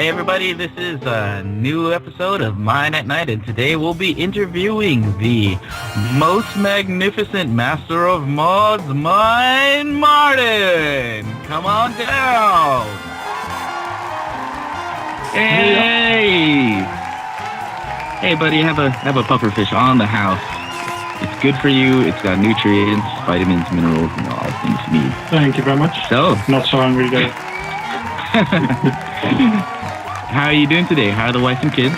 Hey everybody, this is a new episode of Myne Nyte, and today we'll be interviewing the most magnificent master of mods, MineMaarten. Come on down. Hey, hey buddy, have a pufferfish on the house. It's good for you. It's got nutrients, vitamins, minerals, and all the things you need. Thank you very much. So, not so hungry though. How are you doing today? How are the wife and kids?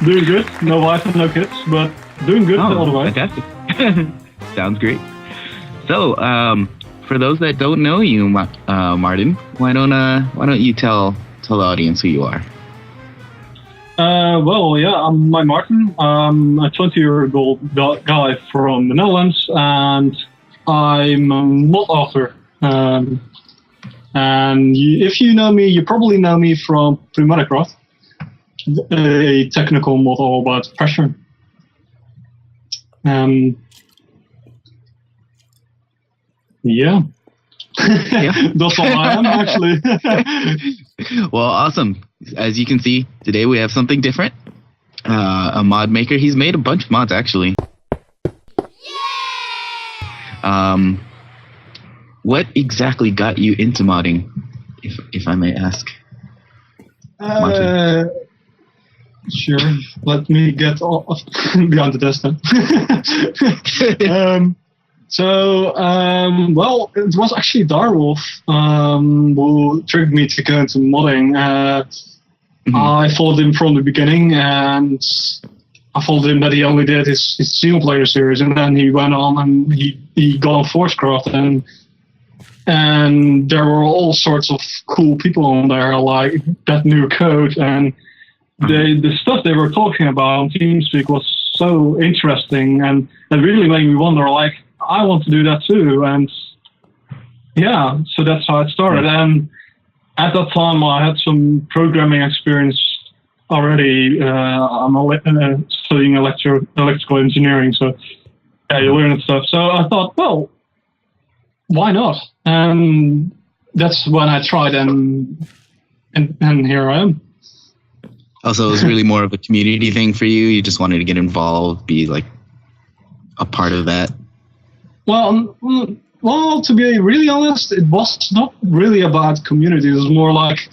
Doing good. No wife and no kids, but doing good otherwise. Fantastic. Sounds great. So, for those that don't know you, Martin, why don't you tell the audience who you are? Well, yeah, I'm MineMaarten. I'm a 20-year-old guy from the Netherlands, and I'm a mod author. And if you know me, you probably know me from PneumaticCraft, a technical mod all about pressure. Yeah. That's all I am, actually. Well, awesome. As you can see, today we have something different. A mod maker. He's made a bunch of mods, actually. What exactly got you into modding, if I may ask? Sure. Let me get off behind the desk then. Well, it was actually Direwolf who triggered me to go into modding. I followed him from the beginning, and I followed him that he only did his single-player series, and then he went on and he got on ForceCraft, and there were all sorts of cool people on there, like that new code, and the stuff they were talking about on TeamSpeak was so interesting, and it really made me wonder, like, I want to do that too. And yeah, so that's how it started. And at that time, I had some programming experience already. I'm studying electrical engineering, so yeah, you learn stuff. So I thought, well, why not? And that's when I tried, and here I am. Also, it was really more of a community thing for you. You just wanted to get involved, be like a part of that. Well, to be really honest, it was not really about community. It was more like,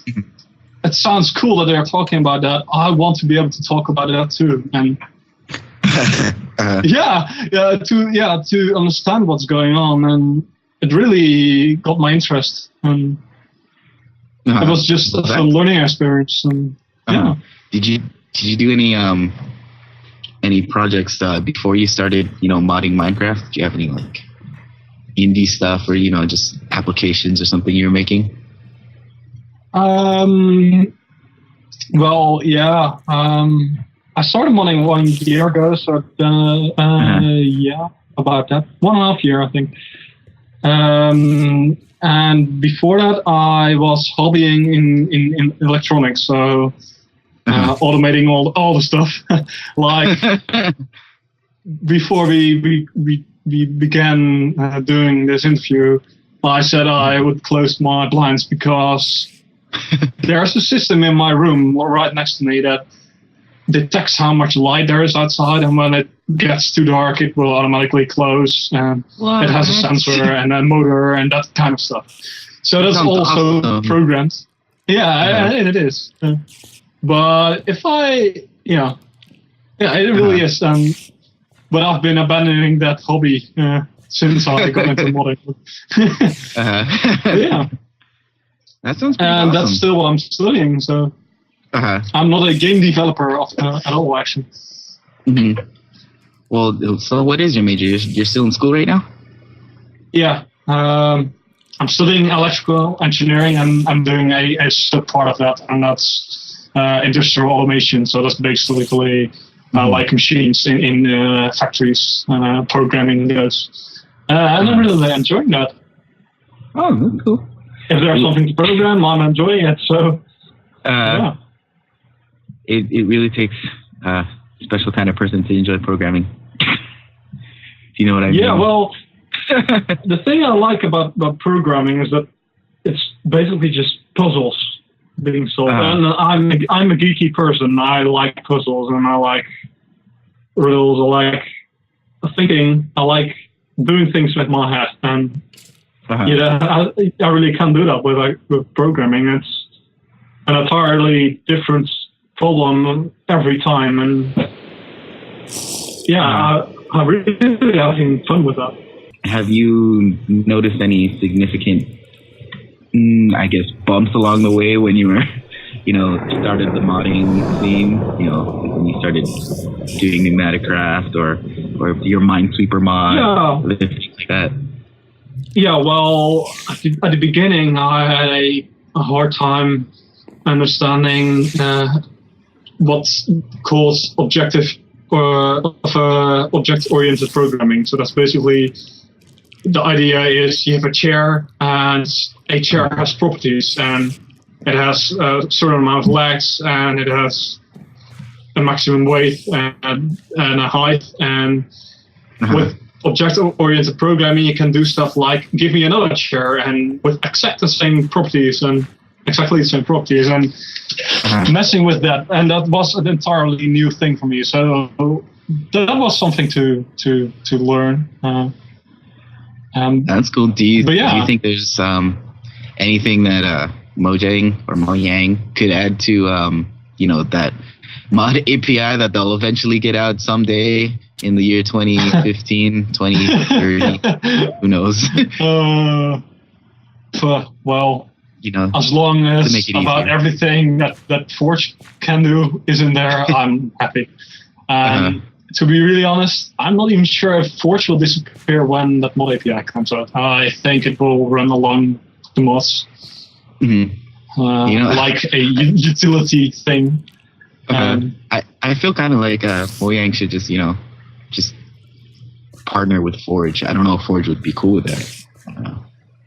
it sounds cool that they're talking about that. I want to be able to talk about that too, and to understand what's going on, and it really got my interest. And it was just a learning experience. And yeah. Did you do any projects before you started, modding Minecraft? Do you have any like indie stuff, or just applications or something you were making? Well, yeah. I started modding 1 year ago, so yeah, about that 1.5 years, I think. And before that, I was hobbying in electronics, so. Automating all the stuff. Like before we began doing this interview, I said I would close my blinds because there's a system in my room right next to me that detects how much light there is outside, and when it gets too dark, it will automatically close. And it has a sensor and a motor and that kind of stuff. So that's also awesome. Programmed. Yeah, and it is. But if it really is. But I've been abandoning that hobby since I got into modding. Yeah. That sounds pretty and awesome. That's still what I'm studying. So I'm not a game developer at all, actually. Mm-hmm. Well, so what is your major? You're still in school right now? Yeah. I'm studying electrical engineering, and I'm doing a sub part of that, and that's industrial automation. So that's basically like machines in factories, programming those. And I'm really enjoying that. Oh, that's cool. If there's something to program, I'm enjoying it. So yeah. It really takes a special kind of person to enjoy programming. Do you know what I mean? Yeah, well, the thing I like about programming is that it's basically just puzzles. being solved. And I'm a geeky person. I like puzzles and I like riddles. I like thinking. I like doing things with my head. And I really can't do that with programming. It's an entirely different problem every time. And I'm really having fun with that. Have you noticed any significant, I guess, bumps along the way when you were, started the modding scene? When you started doing PneumaticCraft or your Minesweeper mod, things like that. Yeah, well, at the beginning, I had a hard time understanding what's called object-oriented programming. So that's basically the idea is you have a chair, and a chair has properties, and it has a certain amount of legs, and it has a maximum weight and a height. And with object-oriented programming, you can do stuff like give me another chair, and with exactly the same properties and messing with that. And that was an entirely new thing for me. So that was something to learn. That's cool. Do you think there's anything that Mojang could add to that mod API that they'll eventually get out someday in the year 2015, 2030? Who knows? Well, as long as about everything that Forge can do is in there, I'm happy. To be really honest, I'm not even sure if Forge will disappear when that mod API comes out. I think it will run along the mods, like a utility thing. I feel kind of like Mojang should just partner with Forge. I don't know if Forge would be cool with that,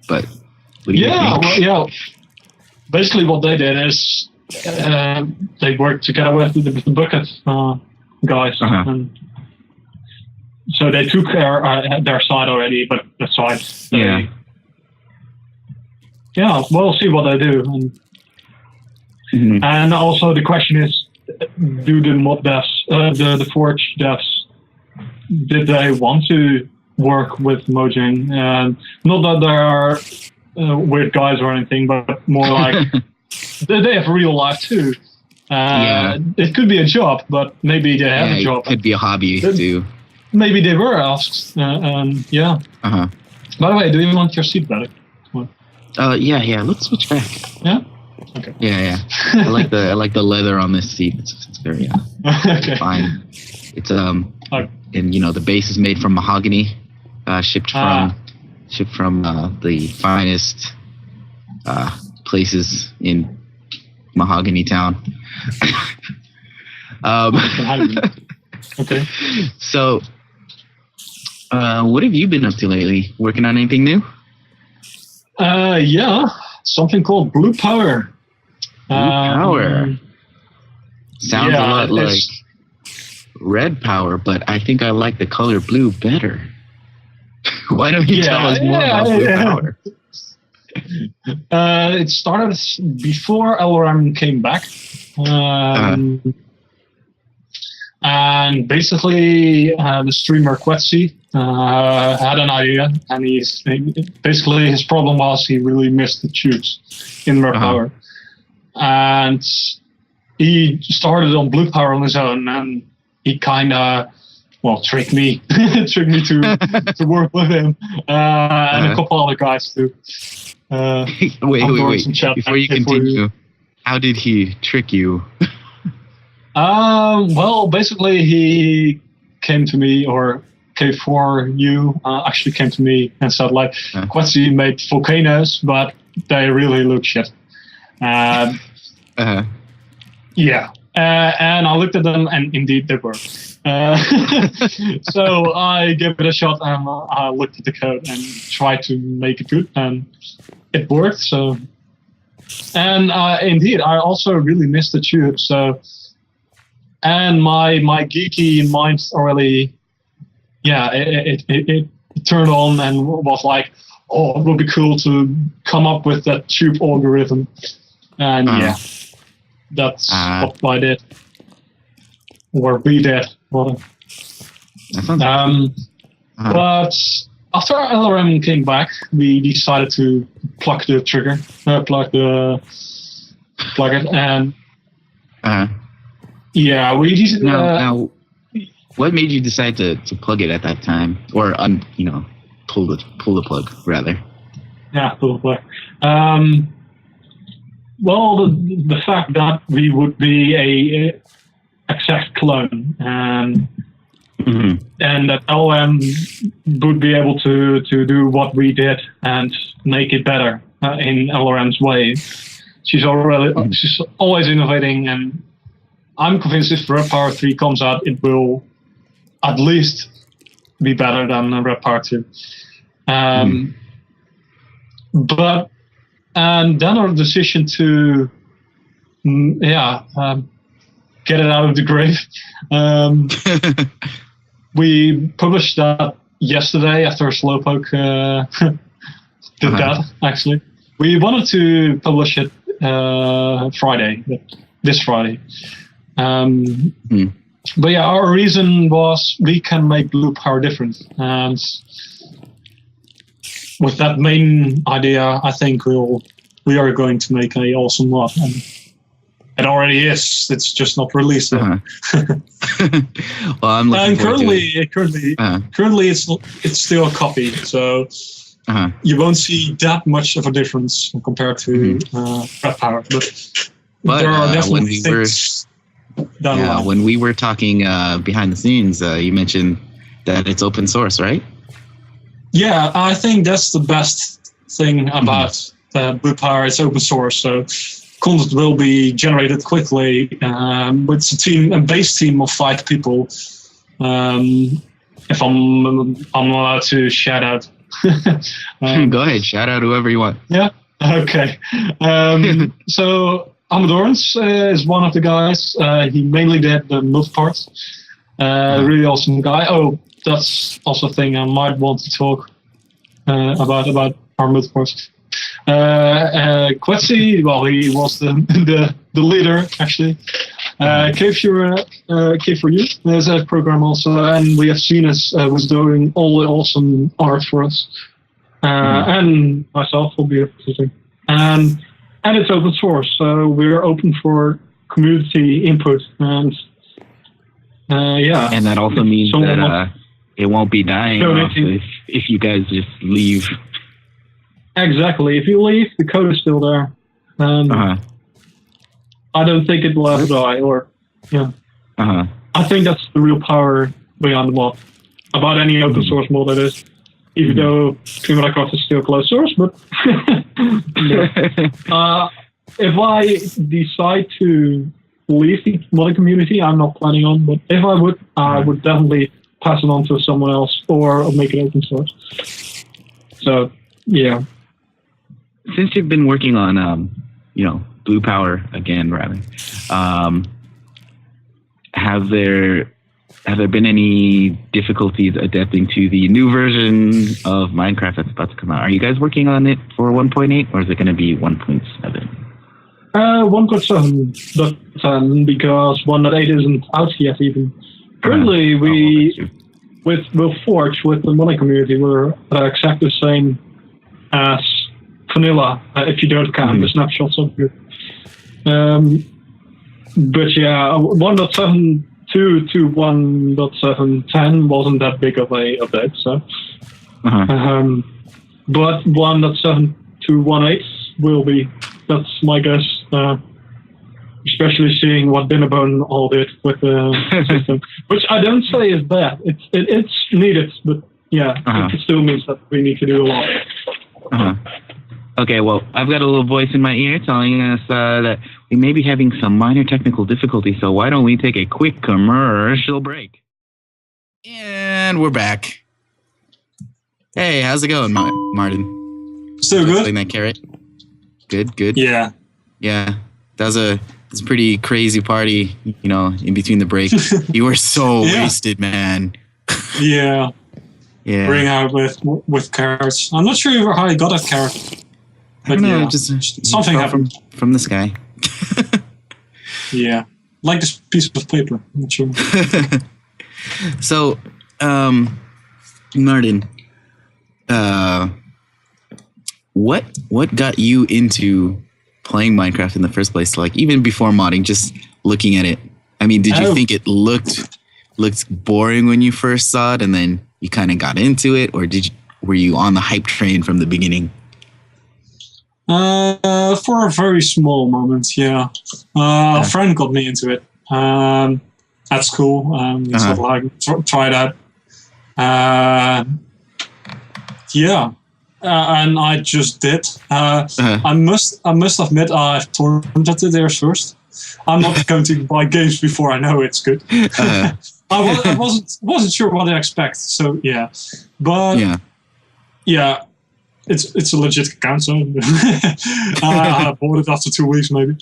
but what do you think? Basically, what they did is they worked together with the Bucket guys, and so they took their side already, but the side, we'll see what they do. And also the question is, do the mod devs, the Forge devs, did they want to work with Mojang? Not that they are weird guys or anything, but more like they have real life too. It could be a job, but maybe they have a job. It could be a hobby too. Maybe they were asked. By the way, do you want your seat back? Yeah. Let's switch back. Yeah. Okay. Yeah. I like the leather on this seat. It's very fine. It's and the base is made from mahogany, shipped from the finest places in Mahogany Town. Okay. So, what have you been up to lately? Working on anything new? Something called Blue Power. Blue Power. Sounds a lot like Red Power, but I think I like the color blue better. Why don't you tell us more about Blue Power? It started before LRM came back. And basically, the streamer Quetzy had an idea, and his problem was he really missed the tubes in Red Power. And he started on Blue Power on his own, and he kind of, tricked me to work with him, and a couple other guys too. Wait. Before you continue, how did he trick you? Basically he came to me, or K4U actually came to me and said, like, Quetzy made volcanoes, but they really look shit. And I looked at them, and indeed they were. So I gave it a shot, and I looked at the code and tried to make it good, and it worked. So, and indeed, I also really missed the tube. So, and my geeky mind already, it turned on and was like, oh, it would be cool to come up with that tube algorithm. And yeah, that's what I did. Or we did. Well, but after LRM came back, we decided to plug the trigger, plug it, and yeah, we decided. Now, what made you decide to plug it at that time, or pull the plug rather? Yeah, pull the plug. Well, the fact that we would be a exact clone, and that LM would be able to do what we did and make it better in LRM's way. She's always innovating, and I'm convinced if Red Power 3 comes out, it will at least be better than Red Power 2. But and then our decision to get it out of the grave. We published that yesterday after Slowpoke did that, actually. We wanted to publish it this Friday. But yeah, our reason was we can make Blue Power different. And with that main idea, I think we are going to make an awesome mod. And it already is. It's just not released yet. Well, I'm looking currently it's still a copy, so you won't see that much of a difference compared to Red Power. But there are definitely things down the line. When we were talking behind the scenes, you mentioned that it's open source, right? Yeah, I think that's the best thing about Blue Power. It's open source, so content will be generated quickly with a base team of 5 people. If I'm allowed to shout out. Go ahead, shout out whoever you want. Yeah. Okay. So Amadorans is one of the guys. He mainly did the multi parts. Really awesome guy. Oh, that's also a thing I might want to talk about our multi parts. Quetzy, well, he was the leader actually. K4U, there's a program also, and we have seen was doing all the awesome art for us, and myself will be assisting. And it's open source, so we're open for community input, and And that also means that it won't be dying off if you guys just leave. Exactly. If you leave, the code is still there. I don't think it will ever die, I think that's the real power behind the mod. About any open source mod it is. Even though PneumaticCraft is still closed source, but if I decide to leave the modding community, I'm not planning on, but if I would definitely pass it on to someone else or make it open source. So, yeah. Since you've been working on, Blue Power again, rather, have there been any difficulties adapting to the new version of Minecraft that's about to come out? Are you guys working on it for 1.8, or is it going to be 1.7? 1.7, because 1.8 isn't out yet even. Currently, with Forge, with the modding community, we're exactly the same as vanilla, if you don't count the snapshots of it. But yeah, 1.7 to 1.7.10 wasn't that big of a update, so. But 1.7 to 1.8 will be. That's my guess. Especially seeing what Dinnerbone all did with the system, which I don't say is bad. It's needed, but yeah, it still means that we need to do a lot. Okay, well, I've got a little voice in my ear telling us that we may be having some minor technical difficulties, so why don't we take a quick commercial break? And we're back. Hey, how's it going, Martin? So good. That carrot. Good. Yeah. Yeah, that was a pretty crazy party, in between the breaks. You were so wasted, man. Yeah. Yeah. Bring out with carrots. I'm not sure how I got that carrot. I don't know, yeah, just something happened from the sky. Yeah, like this piece of paper. I'm not sure. So, Martin, what got you into playing Minecraft in the first place? Like even before modding, just looking at it. I mean, did you think it looked boring when you first saw it, and then you kind of got into it, or were you on the hype train from the beginning? For a very small moment, yeah. A friend got me into it at school. He said, like, try that. Yeah. And I just did. I must admit I've torrented it there first. I'm not going to buy games before I know it's good. I wasn't sure what to expect. So yeah, but yeah, it's a legit account. So I bought it after 2 weeks maybe.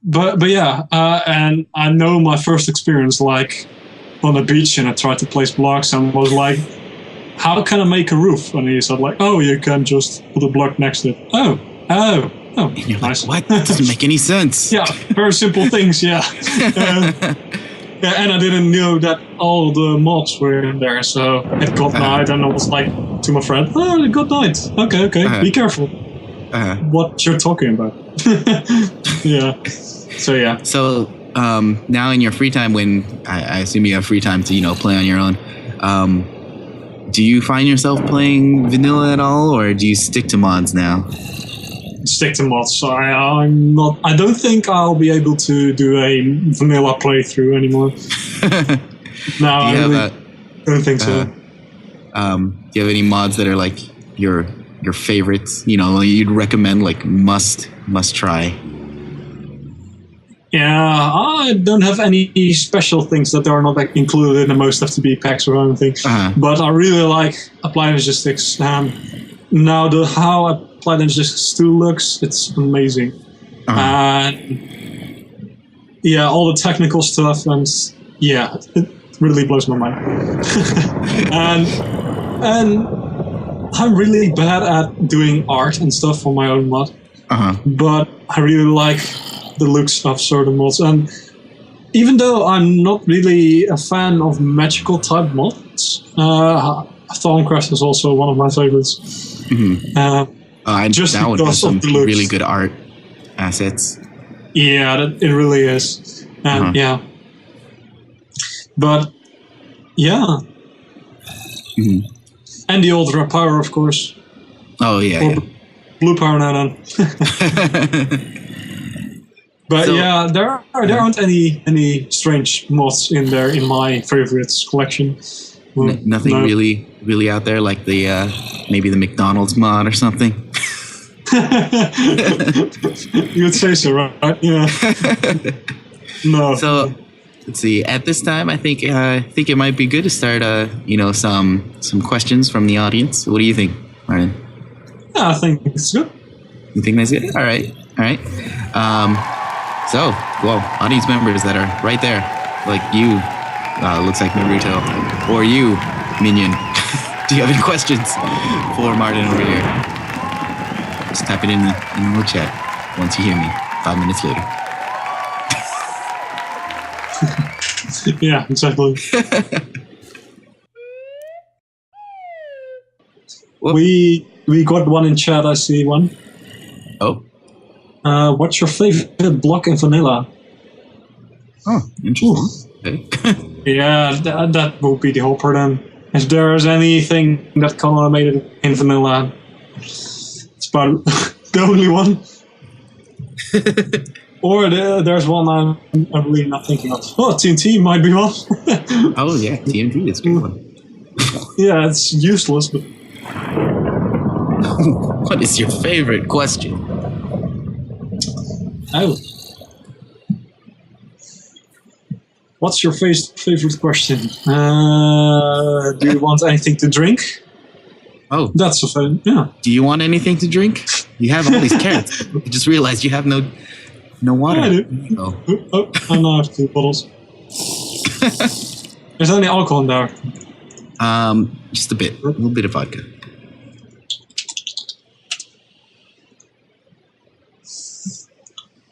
But yeah, and I know my first experience like on the beach, and I tried to place blocks and was like, how can I make a roof? And he said like, oh, you can just put a block next to it. Oh, and you're nice. Like, what? That doesn't make any sense. Yeah, very simple things, yeah. And I didn't know that all the mobs were in there, so it got night, and I was like to my friend, oh, it got night. Okay, be careful. What you're talking about. Yeah. So, yeah. So, now in your free time, when I assume you have free time to, play on your own, do you find yourself playing vanilla at all, or do you stick to mods now? Stick to mods. So I don't think I'll be able to do a vanilla playthrough anymore. No, I don't think so. Do you have any mods that are like your favorites? You'd recommend, like must try. Yeah, I don't have any special things that are not like included in the most FTB packs or anything. But I really like Applied Logistics. Now how Applied Logistics 2 looks, it's amazing. Yeah, all the technical stuff, and yeah, it really blows my mind. and I'm really bad at doing art and stuff for my own mod. But I really like the looks of certain mods, and even though I'm not really a fan of magical type mods, Talkshow is also one of my favorites. Just that because some of the looks. Really good art assets. Yeah, it really is. Yeah, but yeah, and the Ultra Power, of course. Oh yeah, Blue Power now then. But yeah, there aren't any strange mods in there in my favorites collection. Nothing really out there, like the maybe the McDonald's mod or something. You would say so, right? Yeah. No. So let's see. At this time, I think it might be good to start some questions from the audience. What do you think, Martin? Yeah, I think it's good. You think that's good? All right. So, audience members that are right there, like you, looks like Naruto, or you, Minion. Do you have any questions for Martin over here? Just type it in the little chat once you hear me 5 minutes later. Yeah, exactly. We got one in chat, I see one. Oh. What's your favorite block in vanilla? Oh, interesting. Okay. Yeah, that will be the hopper then. If there's anything that Connor made it in vanilla, it's about the only one. Or there's one I'm really not thinking of. Oh, TNT might be one. Oh yeah, TNT is a good one. Yeah, it's useless, but... What is your favorite question? Oh. What's your favorite question? Do you want anything to drink? Oh. That's a fun, yeah. Do you want anything to drink? You have all these carrots. You just realized you have no water. Yeah, I do. Oh, I now have 2 bottles. There's only alcohol in there. Just a little bit of vodka.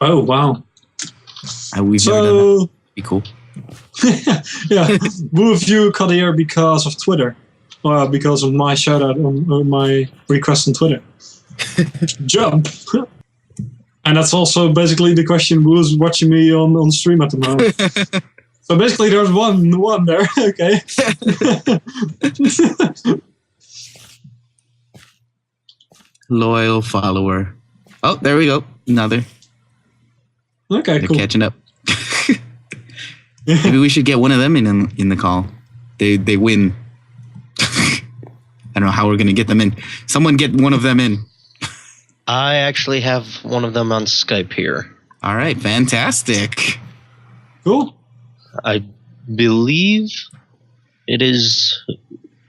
Oh, wow. We've never done that. Be cool. Yeah, move you cut here because of Twitter. Because of my shout out on my request on Twitter. Jump! And that's also basically the question who's watching me on stream at the moment. So basically there's one there, okay. Loyal follower. Oh, there we go. Another. Okay, They're cool. catching up. Maybe we should get one of them in the call. They win. I don't know how we're gonna get them in. Someone get one of them in. I actually have one of them on Skype here. All right, fantastic. Cool. I believe it is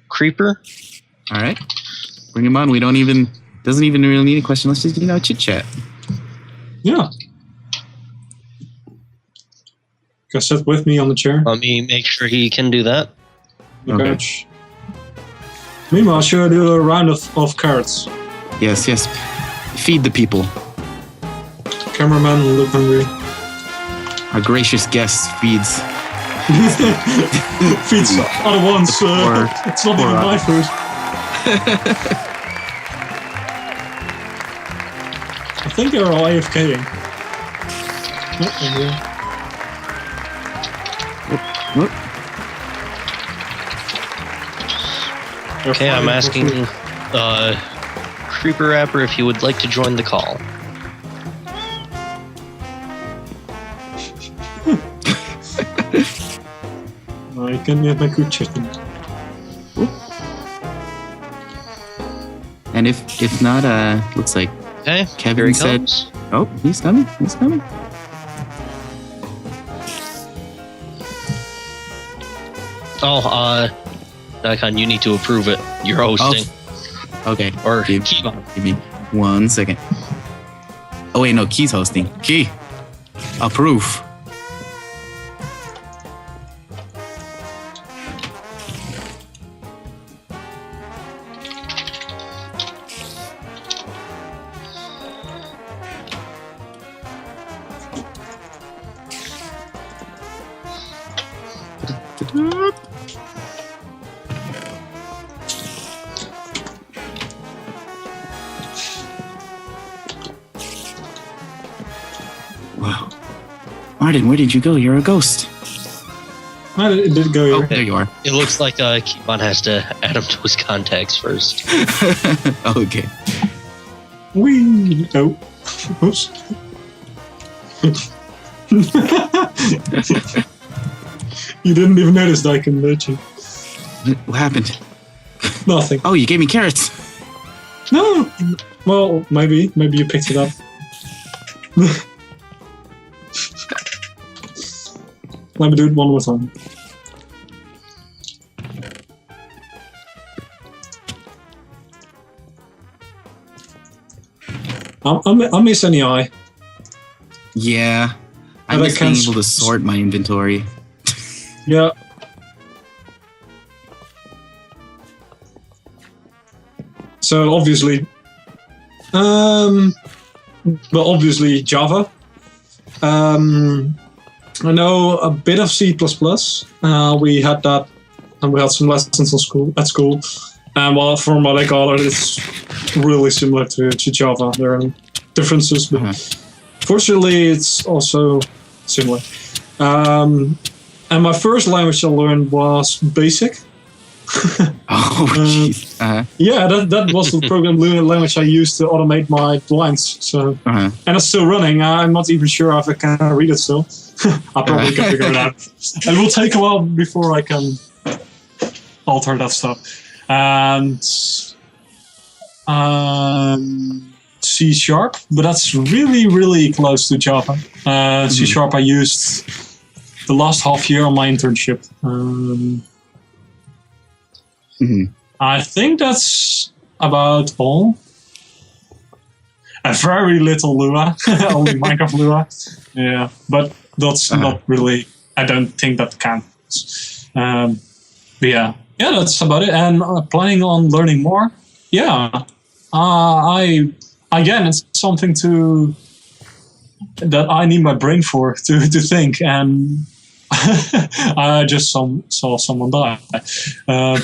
Creeper. All right, bring him on. Doesn't even really need a question. Let's just chit chat. Yeah. Can sit with me on the chair. Let me make sure he can do that. Okay. Meanwhile, should I do a round of carrots? Yes. Feed the people. Cameraman look hungry. Our gracious guest feeds. Feeds other ones. It's not even my food. I think they're all AFKing. Whoop. Okay, I'm asking Creeper Rapper if he would like to join the call. I can get my good chicken. And if not, looks like Okay, Kevin here he said. comes. Oh, he's coming. Oh, Nikon, you need to approve it. You're hosting. Oh, okay. Or give me 1 second. Oh wait, no, Key's hosting. Key, approve. Wow. Martin, where did you go? You're a ghost. It did go Oh, here. there you are. It looks like Keepon has to add him to his contacts first. Okay. Wee. Oh. Oops. You didn't even notice that, did you? What happened? Nothing. Oh, you gave me carrots. No. Well, maybe you picked it up. Let me do it one more time. I miss any eye. Yeah. I But I miss being can't able to sort my inventory. Yeah. So obviously, obviously Java. I know a bit of C++. We had that, and we had some lessons at school. And from what I got, it's really similar to Java. There are differences, but fortunately, it's also similar. And my first language I learned was BASIC. Oh, jeez. Yeah, that was the programming language I used to automate my blinds. So, and it's still running. I'm not even sure if I can read it still. I probably can figure it out. It will take a while before I can alter that stuff. And C#, but that's really, really close to Java. C# I used the last half year on my internship. I think that's about all. A very little Lua, only Minecraft Lua. Yeah, but that's not really. I don't think that counts. But yeah, that's about it. And planning on learning more. Yeah, it's something to that I need my brain for to think, and I just saw someone die, and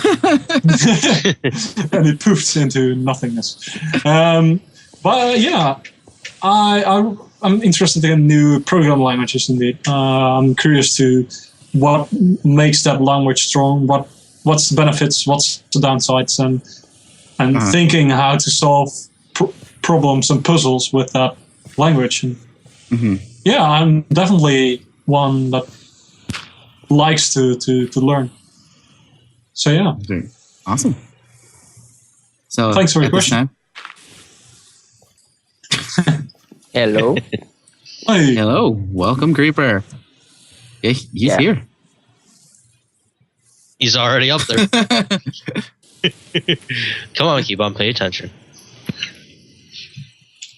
it poofed into nothingness. But yeah, I'm interested in new program languages. Indeed, I'm curious to what makes that language strong. What's the benefits? What's the downsides? And thinking how to solve problems and puzzles with that language. And yeah, I'm definitely one that likes to learn. So yeah. Okay. Awesome. So thanks for your question. Hello. Hey. Hello. Welcome, Creeper. Yeah, he's here. He's already up there. Come on, keep on paying attention.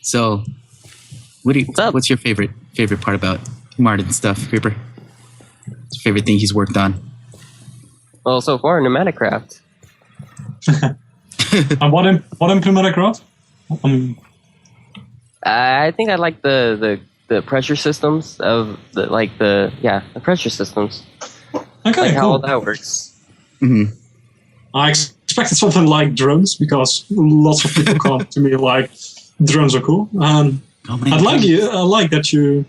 So, what's your favorite part about Martin's stuff, Creeper? What's your favorite thing he's worked on? Well, so far, PneumaticCraft. And what in PneumaticCraft? I think I like the pressure systems of the pressure systems. Okay, like cool. how all that works. I expected something like drones, because lots of people come to me like drones are cool. I like that you.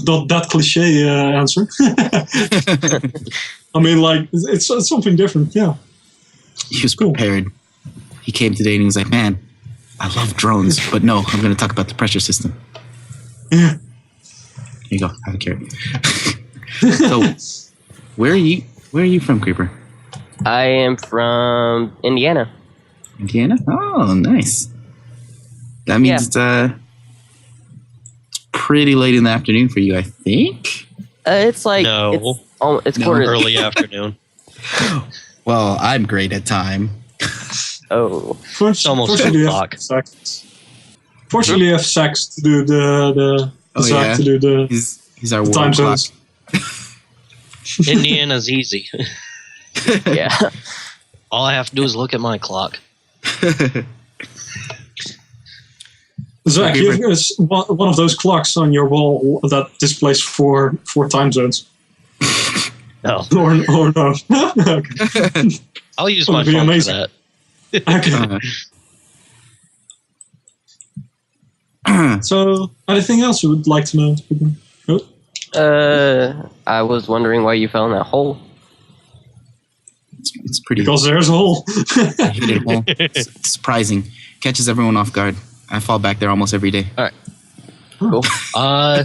Not that cliche answer. I mean, like it's something different. Yeah. He was prepared. He came today and he was like, "Man, I love drones, but no, I'm going to talk about the pressure system." Yeah. Here you go. Have a carrot. So, where are you from, Creeper? I am from Indiana. Indiana? Oh, nice. That means it's pretty late in the afternoon for you, I think. It's like it's quarter early afternoon. Well, I'm great at time. Oh, it's almost 2 o'clock. Fortunately, you have sex to do the to do the. He's our time clock. zones. Indiana's easy. Yeah. All I have to do is look at my clock. Zach, you have one of those clocks on your wall that displays four time zones. No. Or no. Okay. I'll use my phone for that. Okay. So, anything else you would like to know? I was wondering why you fell in that hole. It's pretty. Because there's a hole. Hidden hole. It's surprising. Catches everyone off guard. I fall back there almost every day. All right. Cool. I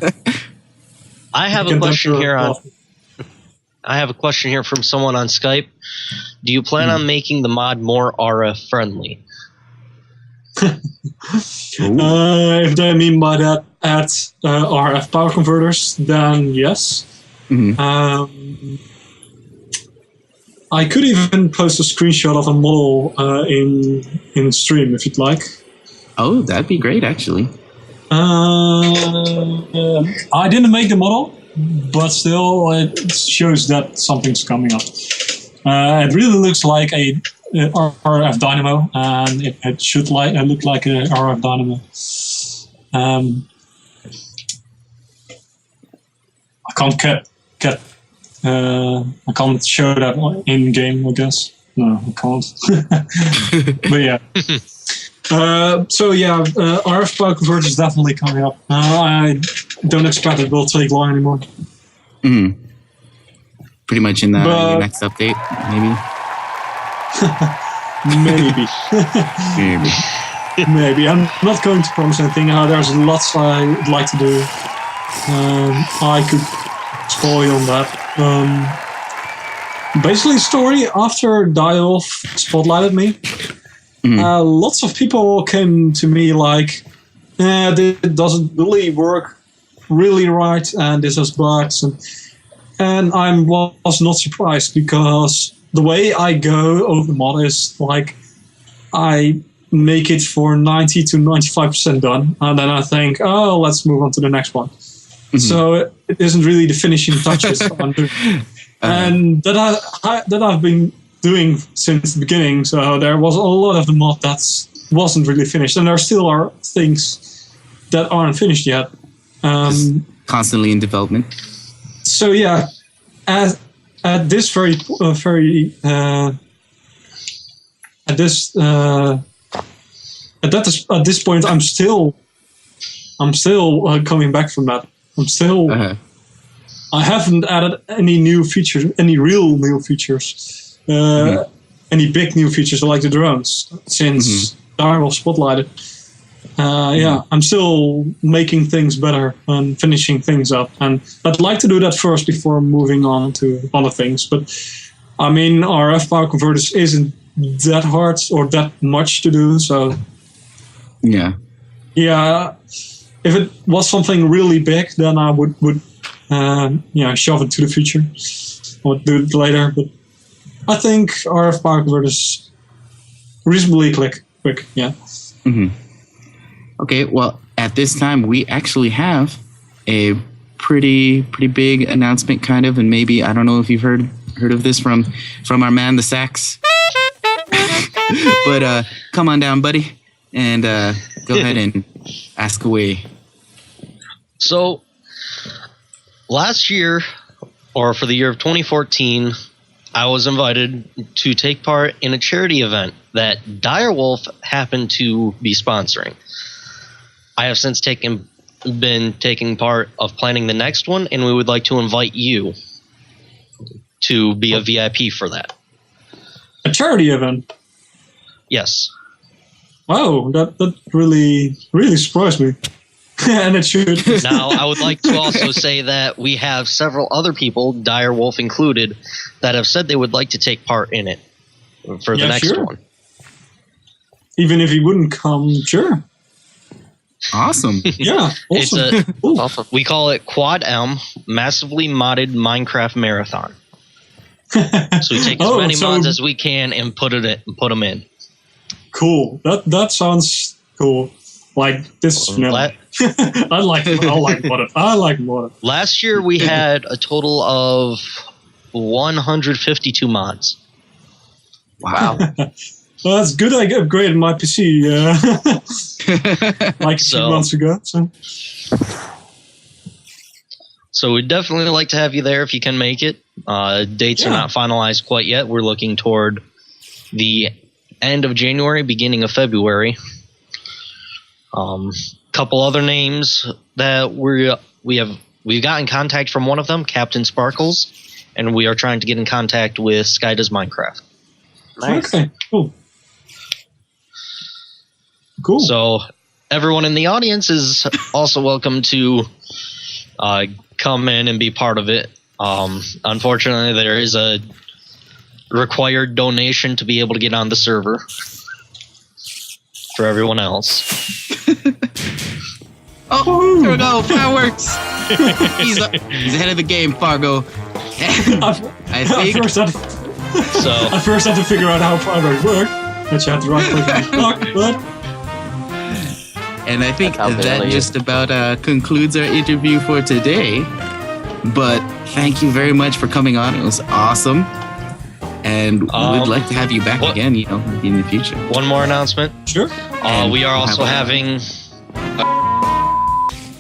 have a question here I have a question here from someone on Skype. Do you plan on making the mod more RF friendly? If they mean by that add RF power converters, then yes. I could even post a screenshot of a model in stream if you'd like. Oh, that'd be great, actually. I didn't make the model, but still it shows that something's coming up. It really looks like a RF dynamo, and it should look like a RF dynamo. I can't show that in game, I guess. No, I can't. But yeah. So yeah, RF power converter is definitely coming up. I don't expect it will take long anymore. Pretty much in your next update, maybe. Maybe. I'm not going to promise anything. There's lots I'd like to do. I could spoil on that. Basically, story after Die-Off spotlighted me. Lots of people came to me like, it doesn't really work really right, and this has bugs, and I was not surprised, because the way I go over the mod is like I make it for 90 to 95% done, and then I think, oh, let's move on to the next one. So it isn't really the finishing touches I'm doing. And that I've been doing since the beginning, so there was a lot of the mod that wasn't really finished, and there still are things that aren't finished yet. Constantly in development. So yeah, at this very at this point, I'm still coming back from that. I'm still. I haven't added any new features, any real new features, any big new features like the drones since Direwolf spotlighted. I'm still making things better and finishing things up, and I'd like to do that first before moving on to other things. But I mean, RF power converters isn't that hard or that much to do, so yeah. If it was something really big, then I would shove it to the future. I would do it later, but I think RF power converters reasonably quick. Yeah. Okay, well, at this time, we actually have a pretty big announcement, kind of, and maybe, I don't know if you've heard of this from our man, the sax. But come on down, buddy, and go ahead and ask away. So, last year, or for the year of 2014, I was invited to take part in a charity event that Direwolf happened to be sponsoring. I have since been taking part of planning the next one, and we would like to invite you to be a VIP for that. A charity event? Yes. Wow, that really surprised me. And it should. Now, I would like to also say that we have several other people, Direwolf included, that have said they would like to take part in it for the next one. Even if he wouldn't come, sure. Awesome. Yeah, awesome. Awesome. We call it Quad M, Massively Modded Minecraft Marathon. So we take as many mods as we can and put them in. Cool. That sounds cool. Like this. I like mod. Last year we had a total of 152 mods. Wow. Well, that's good. I upgraded my PC like a few months ago. So we'd definitely like to have you there if you can make it. Dates are not finalized quite yet. We're looking toward the end of January, beginning of February. Couple other names that we've got in contact from one of them, Captain Sparkles, and we are trying to get in contact with Sky Does Minecraft. Nice. Okay, cool. So everyone in the audience is also welcome to come in and be part of it. Unfortunately, there is a required donation to be able to get on the server for everyone else. Oh, here we go, fireworks! He's ahead of the game, Fargo. I think. I first had to figure out how fireworks work. That you have to right click on the clock, but. And I think that just about concludes our interview for today. But thank you very much for coming on. It was awesome. And we'd like to have you back again, in the future. One more announcement. Sure. We are also having...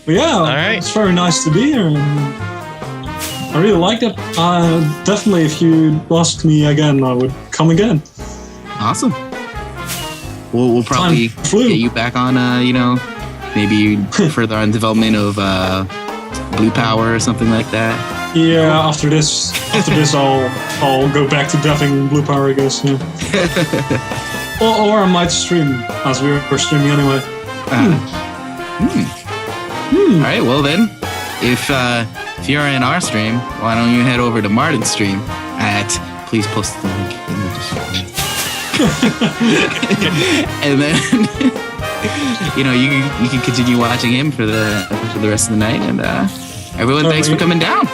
All right. It's very nice to be here. And I really liked it. Definitely, if you asked me again, I would come again. Awesome. We'll probably get you back on, maybe further on development of Blue Power or something like that. Yeah, after this, I'll go back to deving Blue Power, I guess. Yeah. or I might stream, as we were streaming anyway. All right, well then, if you're in our stream, why don't you head over to Martin's stream please post the link in the description. And then you can continue watching him for the rest of the night. And everyone, thanks for coming down.